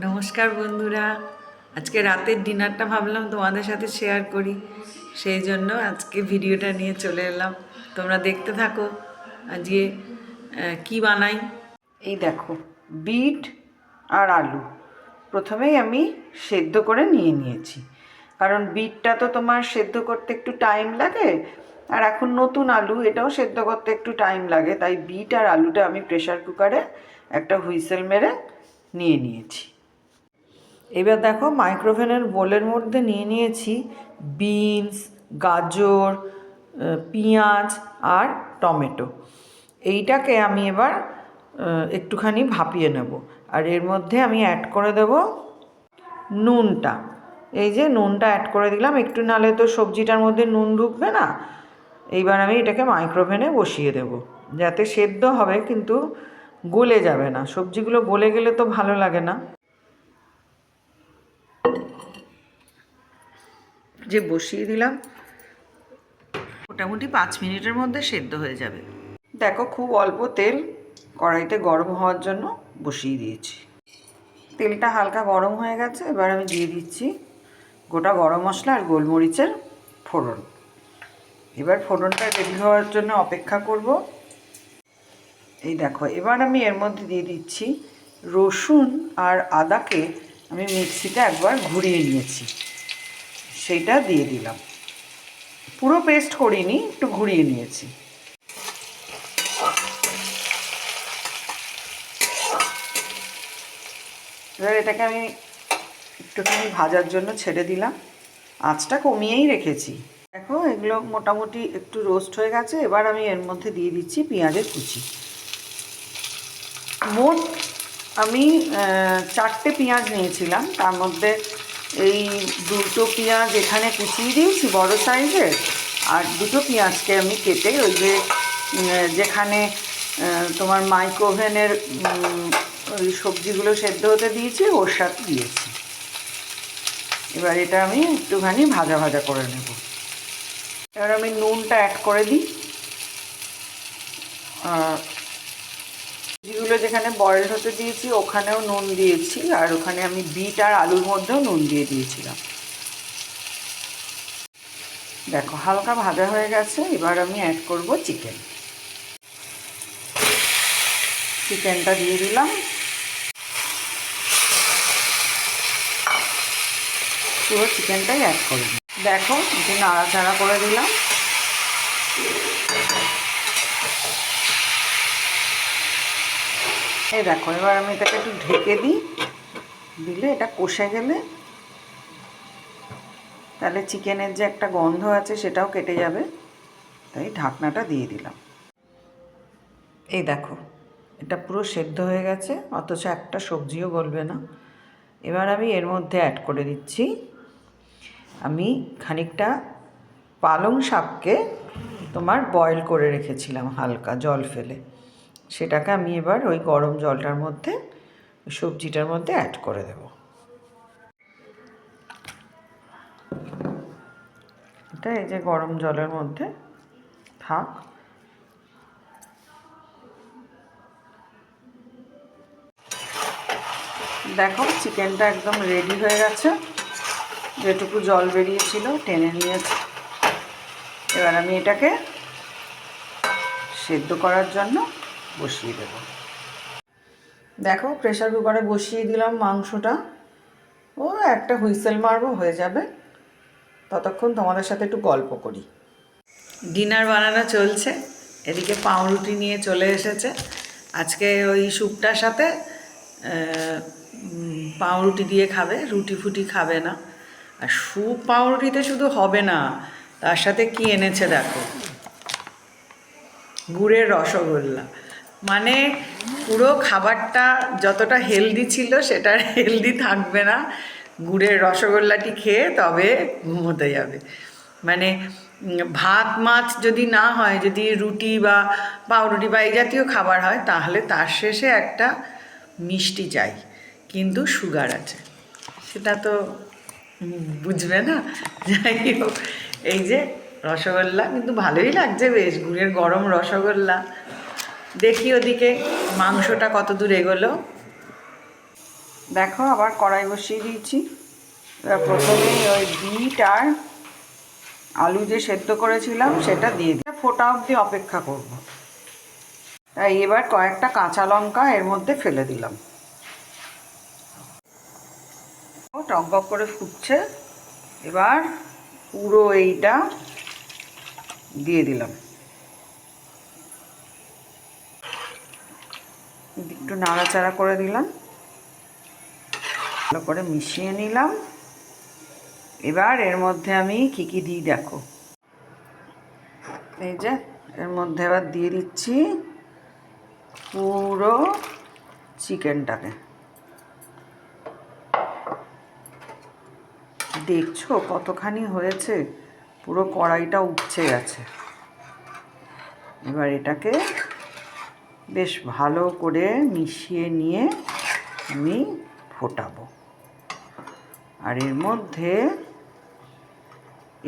নমস্কার বন্ধুরা, আজকে রাতের ডিনারটা ভাবলাম তোমাদের সাথে শেয়ার করি, সেই জন্য আজকে ভিডিওটা নিয়ে চলে এলাম। তোমরা দেখতে থাকো আজকে কি বানাই। এই দেখো, বিট আর আলু প্রথমেই আমি সেদ্ধ করে নিয়েছি, কারণ বিটটা তো তোমার সেদ্ধ করতে একটু টাইম লাগে, আর এখন নতুন আলু, এটাও সেদ্ধ করতে একটু টাইম লাগে, তাই বিট আর আলুটা আমি প্রেশার কুকারে একটা হুইসেল মেরে নিয়েছি। এবার দেখো, মাইক্রোওভেনের বোলের মধ্যে নিয়েছি বিনস, গাজর, পেঁয়াজ আর টমেটো। এইটাকে আমি এবার একটুখানি ভাপিয়ে নেব, আর এর মধ্যে আমি অ্যাড করে দেব নুনটা। এই যে নুনটা অ্যাড করে দিলাম, একটু নালে তো সবজিটার মধ্যে নুন ঢুকবে না। এইবার আমি এটাকে মাইক্রোওভেনে বসিয়ে দেব, যাতে সেদ্ধ হবে কিন্তু গলে যাবে না। সবজিগুলো গলে গেলে তো ভালো লাগে না। যে বসিয়ে দিলাম, মোটামুটি 5 মিনিটের মধ্যে সেদ্ধ হয়ে যাবে। দেখো, খুব অল্প তেল কড়াইতে গরম হওয়ার জন্য বসিয়ে দিয়েছি। তেলটা হালকা গরম হয়ে গেছে, এবার আমি দিয়ে দিচ্ছি গোটা গরম মশলা আর গোলমরিচের ফোড়ন। এবার ফোড়নটা রেডি হওয়ার জন্য অপেক্ষা করব। এই দেখো, এবার আমি এর মধ্যে দিয়ে দিচ্ছি রসুন আর আদাকে আমি মিক্সিতে একবার ঘুরিয়ে নিয়েছি, সেইটা দিয়ে দিলাম। পুরো পেস্ট করিনি, একটু ঘুরিয়ে নিয়েছি। এবার এটাকে আমি একটুখানি ভাজার জন্য ছেড়ে দিলাম, আঁচটা কমিয়েই রেখেছি। দেখো, এগুলো মোটামুটি একটু রোস্ট হয়ে গেছে। এবার আমি এর মধ্যে দিয়ে দিচ্ছি পেঁয়াজের কুচি। মোট আমি 4টে পেঁয়াজ নিয়েছিলাম, তার মধ্যে এই 2টো পেঁয়াজ এখানে কুচিয়ে দিয়েছি বড় সাইজের, আর 2টো পেঁয়াজকে আমি কেটে ওই যে যেখানে তোমার মাইক্রোওভেনের ওই সবজিগুলো সেদ্ধ হতে দিয়েছি ওর সাথে দিয়েছি। এবার এটা আমি একটুখানি ভাজা ভাজা করে নেব। এবার আমি নুনটা অ্যাড করে দিই। সবজিগুলো যেখানে বয়েল হতে দিয়েছি ওখানেও নুন দিয়েছি, আর ওখানে আমি বিট আর আলুর মধ্যেও নুন দিয়ে দিয়েছিলাম। দেখো, হালকা ভাজা হয়ে গেছে। এবার আমি অ্যাড করব চিকেনটা দিয়ে দিলাম। পুরো চিকেনটাই অ্যাড করে দিই। দেখো, একটু নাড়াচাড়া করে দিলাম। এই দেখো, এবার আমি এটাকে একটু ঢেকে দিই, দিলে এটা কষে গেলে তাহলে চিকেনের যে একটা গন্ধ আছে সেটাও কেটে যাবে, তাই ঢাকনাটা দিয়ে দিলাম। এই দেখো, এটা পুরো সেদ্ধ হয়ে গেছে, অথচ একটা সবজিও গলবে না। এবার আমি এর মধ্যে অ্যাড করে দিচ্ছি, আমি খানিকটা পালং শাককে তোমার বয়েল করে রেখেছিলাম হালকা জল ফেলে, সেটাকে আমি এবার ওই গরম জলটার মধ্যে সবজিটার মধ্যে অ্যাড করে দেব। এটা এই যে গরম জলের মধ্যে থাক। দেখো, চিকেনটা একদম রেডি হয়ে গেছে, যেটুকু জল বেরিয়েছিল টেনে নিয়েছে। এবার আমি এটাকে সেদ্ধ করার জন্য বসিয়ে দেব। দেখো, প্রেসার কুকারে বসিয়ে দিলাম মাংসটা। ও একটা হুইসেল মারবো, হয়ে যাবে। ততক্ষণ তোমাদের সাথে একটু গল্প করি। ডিনার বানানো চলছে, এদিকে পাউরুটি নিয়ে চলে এসেছে। আজকে ওই স্যুপটার সাথে পাউরুটি দিয়ে খাবে, রুটি ফুটি খাবে না। আর স্যুপ পাউরুটিতে শুধু হবে না, তার সাথে কি এনেছে দেখো, গুড়ের রসগোল্লা। মানে পুরো খাবারটা যতটা হেলদি ছিল সেটা হেলদি থাকবে না, গুড়ের রসগোল্লাটি খেয়ে তবে ঘুমোতে যাবে। মানে ভাত মাছ যদি না হয়, যদি রুটি বা পাউরুটি বা এই জাতীয় খাবার হয়, তাহলে তার শেষে একটা মিষ্টি চাই, কিন্তু সুগার আছে, সেটা তো বুঝবে না। যাই হোক, এই যে রসগোল্লা কিন্তু ভালোই লাগছে বেশ, গুড়ের গরম রসগোল্লা। দেখি ওদিকে মাংসটা কত দূর এগোলো। দেখো আবার কড়াই বসিয়ে দিয়েছি। এবার প্রথমে ওই বিট আর আলু যে সেদ্ধ করেছিলাম সেটা দিয়ে দিই, ফোটা অবধি অপেক্ষা করব। তাই এবার কয়েকটা কাঁচা লঙ্কা এর মধ্যে ফেলে দিলাম। টক করে ফুটছে, এবার পুরো এইটা দিয়ে দিলাম। একটু নাড়াচাড়া করে দিলাম, ভালো করে মিশিয়ে নিলাম। এবার এর মধ্যে আমি কি কি দিই দেখো। এই যে এর মধ্যে এবার দিয়ে দিচ্ছি পুরো চিকেনটাকে। দেখছো কতখানি হয়েছে, পুরো কড়াইটা উঠছে গেছে। এবার এটাকে বেশ ভালো করে মিশিয়ে নিয়ে আমি ফোটাবো। আর এর মধ্যে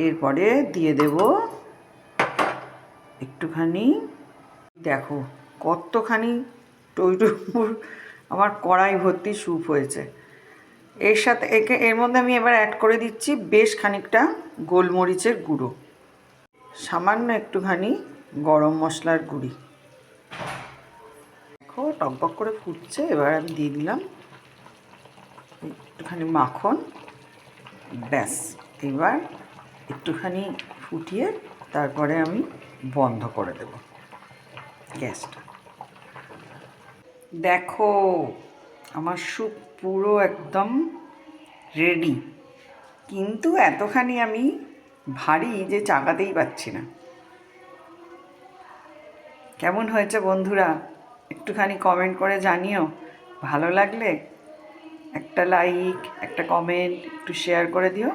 এরপরে দিয়ে দেব একটুখানি, দেখো কতখানি টইটুর আমার কড়াই ভর্তি স্যুপ হয়েছে। এর সাথে এর মধ্যে আমি এবার অ্যাড করে দিচ্ছি বেশ খানিকটা গোলমরিচের গুঁড়ো, সামান্য একটুখানি গরম মশলার গুঁড়ি। দেখো টকবক করে ফুটছে, এবার আমি দিয়ে দিলাম একটুখানি মাখন। ব্যাস, এবার একটুখানি ফুটিয়ে তারপরে আমি বন্ধ করে দেব গ্যাসটা। দেখো আমার স্যুপ পুরো একদম রেডি, কিন্তু এতখানি আমি ভারী যে চাকাতেই পাচ্ছি না। কেমন হয়েছে বন্ধুরা একটুখানি কমেন্ট করে জানিও। ভালো লাগলে একটা লাইক, একটা কমেন্ট, একটু শেয়ার করে দিও।